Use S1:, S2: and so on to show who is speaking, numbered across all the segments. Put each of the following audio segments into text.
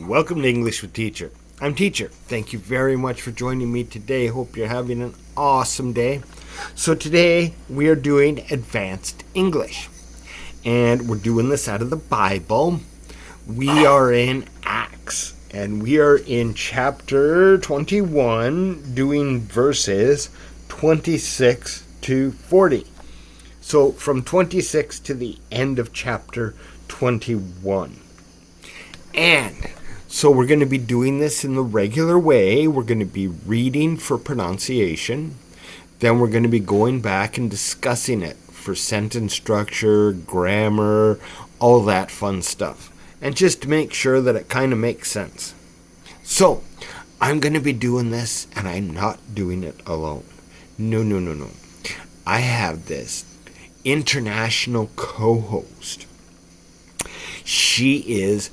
S1: Welcome to English with Teacher. I'm Teacher. Thank you very much for joining me today. Hope you're having an awesome day. So today we are doing Advanced English. And we're doing this out of the Bible. We are in Acts. And we are in chapter 21 doing verses 26 to 40. So from 26 to the end of chapter 21. And so we're going to be doing this in the regular way. We're going to be reading for pronunciation. Then we're going to be going back and discussing it for sentence structure, grammar, all that fun stuff. And just to make sure that it kind of makes sense. So I'm going to be doing this, and I'm not doing it alone. No. I have this international co-host. She is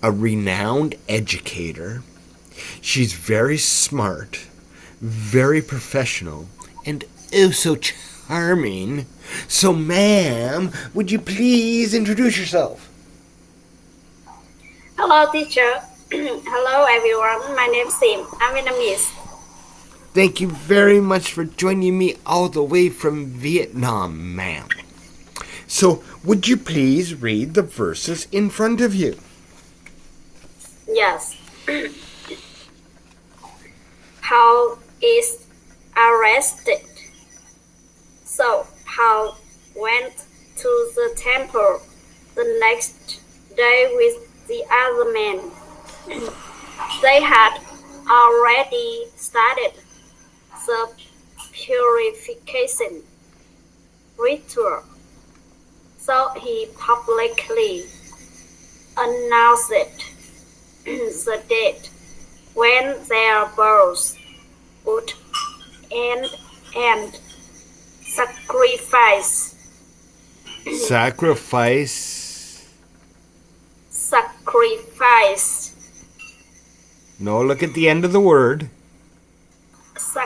S1: a renowned educator. She's very smart, very professional, and oh so charming. So, ma'am, would you please introduce yourself?
S2: Hello, teacher. Hello, everyone. My name is Sim. I'm Vietnamese.
S1: Thank you very much for joining me all the way from Vietnam, ma'am. So, would you please read the verses in front of you?
S2: Yes. Paul is arrested. So Paul went to the temple the next day with the other men. They had already started the purification ritual. So he publicly announced the date when their births would end and sacrifice.
S1: No, look at the end of the word.
S2: Sacrifice.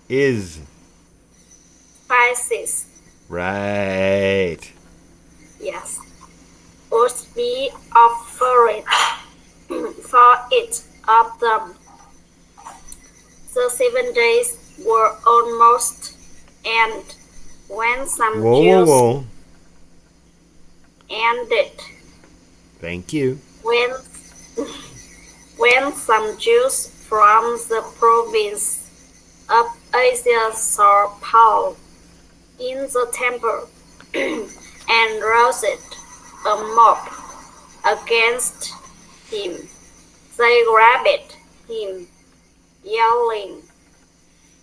S1: Is.
S2: Spices.
S1: Right.
S2: Yes. Would be offered for each of them. The 7 days were almost ended when some Jews ended.
S1: Thank you.
S2: When some Jews from the province of Asia saw Paul in the temple and roused a mob against him, they grabbed him, yelling,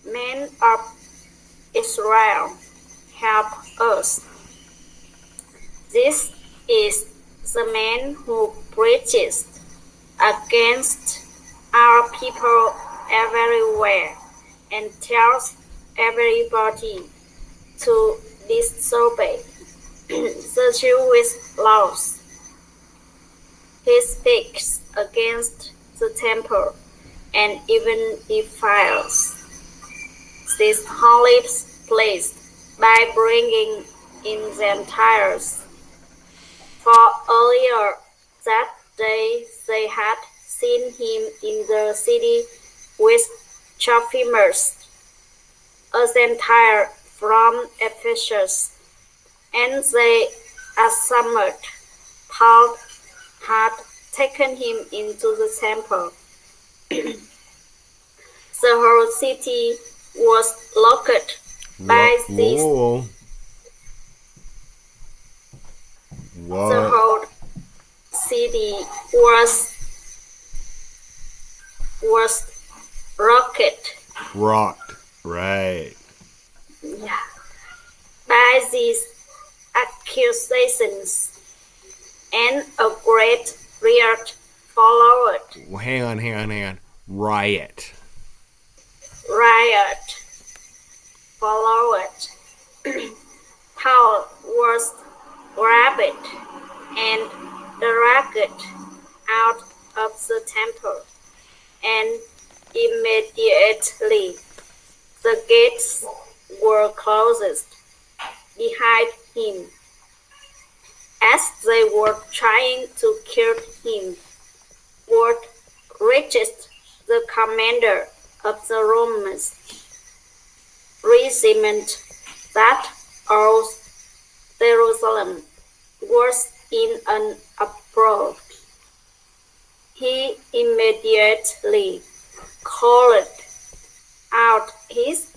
S2: "Men of Israel, help us! This is the man who preaches against our people everywhere and tells everybody to disobey the Jewish laws. He speaks against the temple and even defiles this holy place by bringing in Gentiles. For earlier that day they had seen him in the city with Trophimus, a Gentile from Ephesus, and they assumed Paul had taken him into the temple. The whole city was locked by this. The whole city was
S1: rocked, right?
S2: Yeah. By these accusations, and a great riot followed.
S1: Hang on. Riot
S2: followed. Paul was grabbed and dragged out of the temple, and immediately the gates were closed behind him. As they were trying to kill him, word reached the commander of the Roman regiment that all Jerusalem was in an uproar. He immediately called out his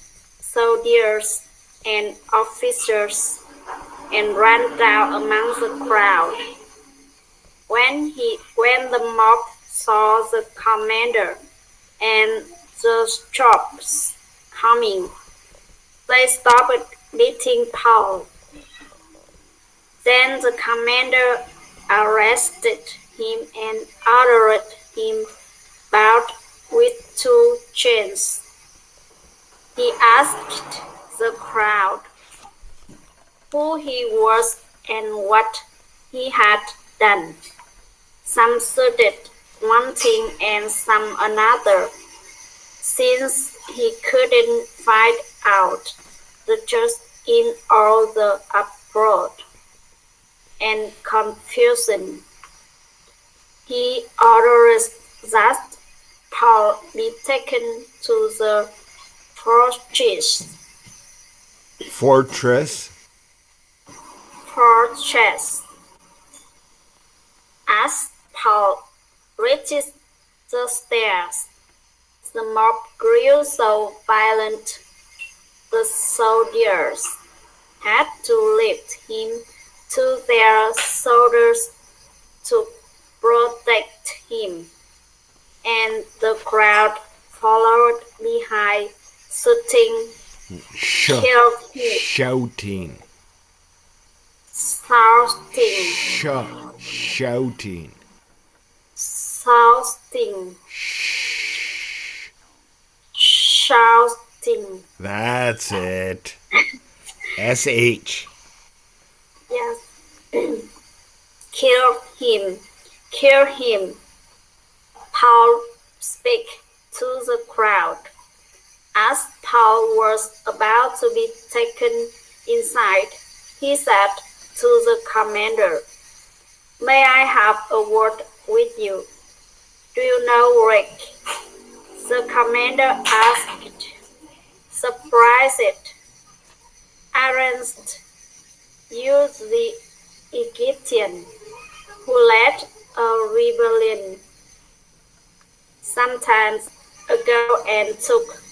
S2: soldiers and officers and ran down among the crowd. When the mob saw the commander and the troops coming, they stopped beating Paul. Then the commander arrested him and ordered him bound with 2 chains. He asked the crowd who he was and what he had done. Some said one thing and some another. Since he couldn't find out the truth in all the uproar and confusion, he ordered that Paul be taken to the fortress. As Paul reached the stairs, the mob grew so violent the soldiers had to lift him to their shoulders to protect him, and the crowd followed behind, shouting. Shouting.
S1: That's it. SH.
S2: Yes. Kill him. Paul spoke to the crowd. As Paul was about to be taken inside, he said to the commander, "May I have a word with you? Do you know Greek?" The commander asked, surprised. "Aren't you the Egyptian who led a rebellion some time ago and took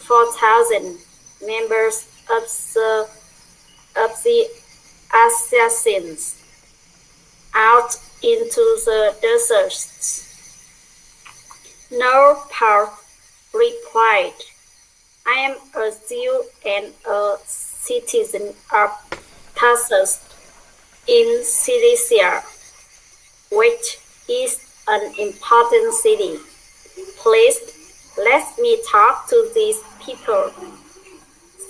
S2: 4,000 members of the assassins out into the deserts?" "No," Paul replied. "I am a Jew and a citizen of Tarsus in Cilicia, which is an important city. Please let me talk to these people."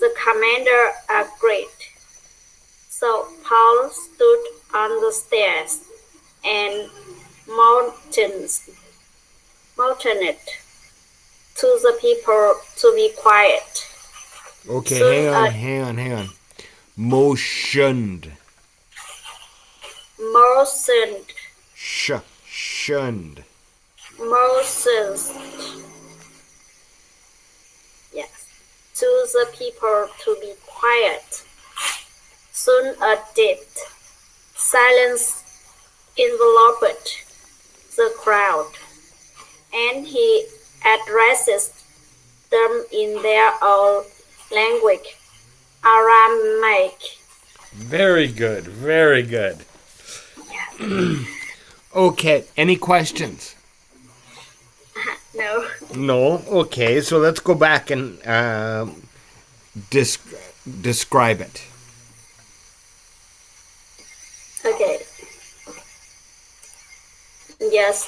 S2: The commander agreed. So Paul stood on the stairs and motioned to the people to be quiet.
S1: Okay, hang on. Motioned. Shunned.
S2: Yes, to the people to be quiet. Soon a deep silence enveloped the crowd, and he addresses them in their own language, Aramaic.
S1: Very good. Okay, any questions?
S2: No.
S1: No? Okay, so let's go back and describe it.
S2: Okay. Yes.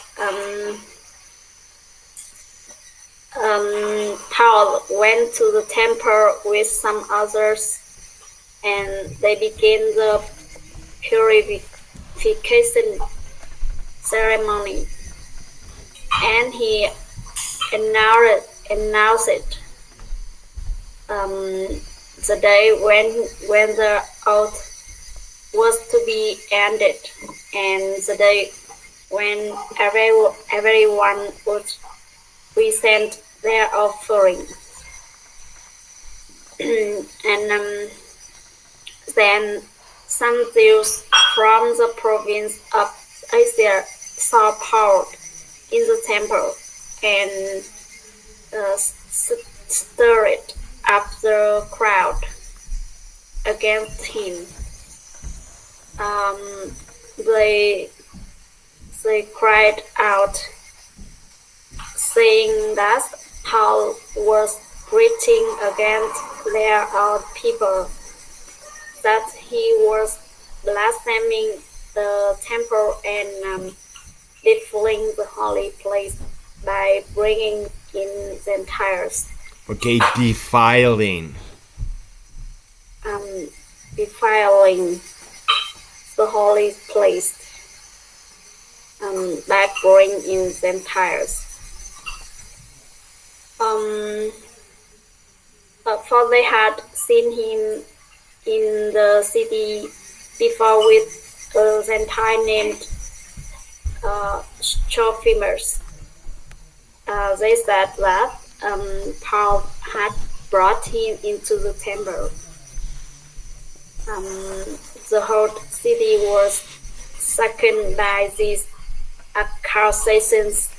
S2: Paul went to the temple with some others, and they began the purification ceremony. And he announced the day when the oath was to be ended, and the day when everyone would present their offering. And then some Jews from the province of Asia saw Paul in the temple and stirred up the crowd against him. They cried out, saying that Paul was preaching against their own people, that he was blaspheming the temple and defiling the holy place by bringing in Gentiles.
S1: Okay, defiling.
S2: Defiling the holy place by bringing in Gentiles. For they had seen him in the city before with a Gentile named Trophimus. They said that Paul had brought him into the temple. The whole city was shaken by these accusations,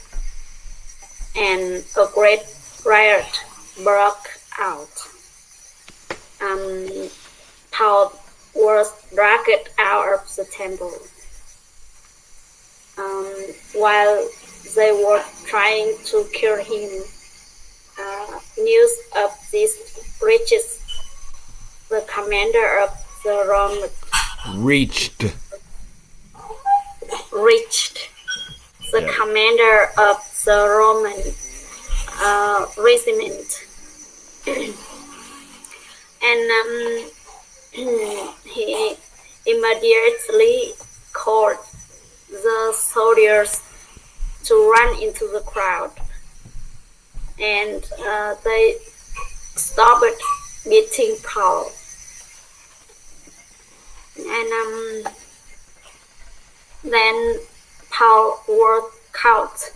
S2: and a great riot broke out. Paul was dragged out of the temple. While they were trying to kill him, news of this reaches the commander of the Roman.
S1: Reached
S2: The commander of the Roman regiment, and he immediately called the soldiers to run into the crowd, and they stopped beating Paul. And then Paul was caught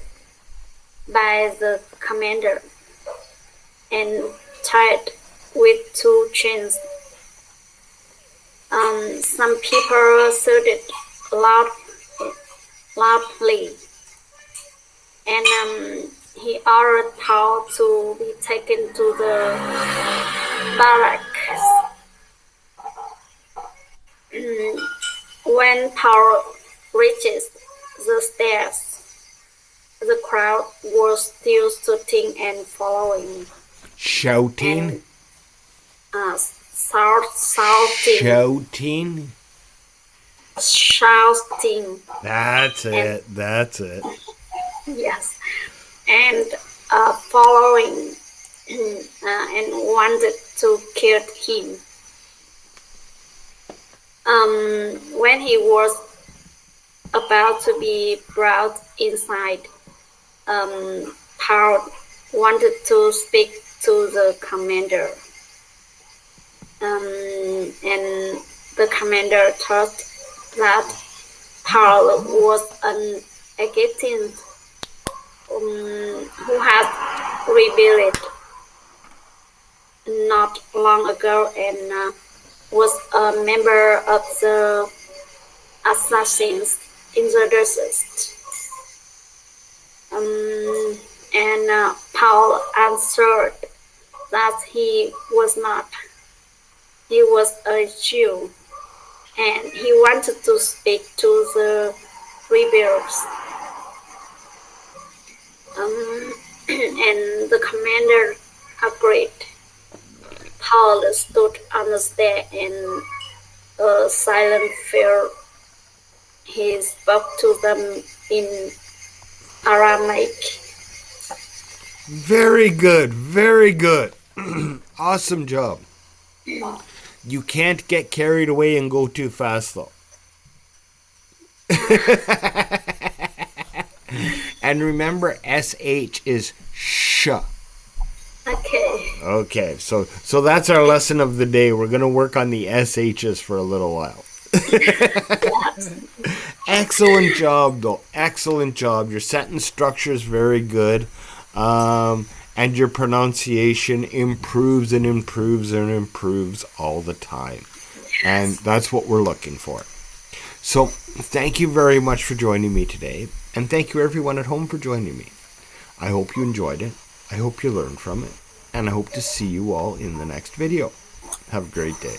S2: by the commander and tied with 2 chains. Some people shouted loudly, and he ordered Paul to be taken to the barracks. When Paul reaches the stairs, the crowd was still shouting and following.
S1: shouting.
S2: Shouting.
S1: That's it.
S2: Yes, and following and wanted to kill him. When he was about to be brought inside, Paul wanted to speak to the commander, and the commander thought that Paul was an Egyptian who had rebelled not long ago and was a member of the assassins in the desert. And Paul answered that he was not. He was a Jew, and he wanted to speak to the rebels. And the commander agreed. Paul stood on the stair in a silent fear. He spoke to them in Aramaic.
S1: Very good. Awesome job. You can't get carried away and go too fast, though. And remember, SH is sh.
S2: Okay,
S1: so that's our lesson of the day. We're going to work on the SHs for a little while. Excellent job, though. Excellent job. Your sentence structure is very good. And your pronunciation improves and improves and improves all the time. And that's what we're looking for. So, thank you very much for joining me today. And thank you everyone at home for joining me. I hope you enjoyed it. I hope you learned from it. And I hope to see you all in the next video. Have a great day.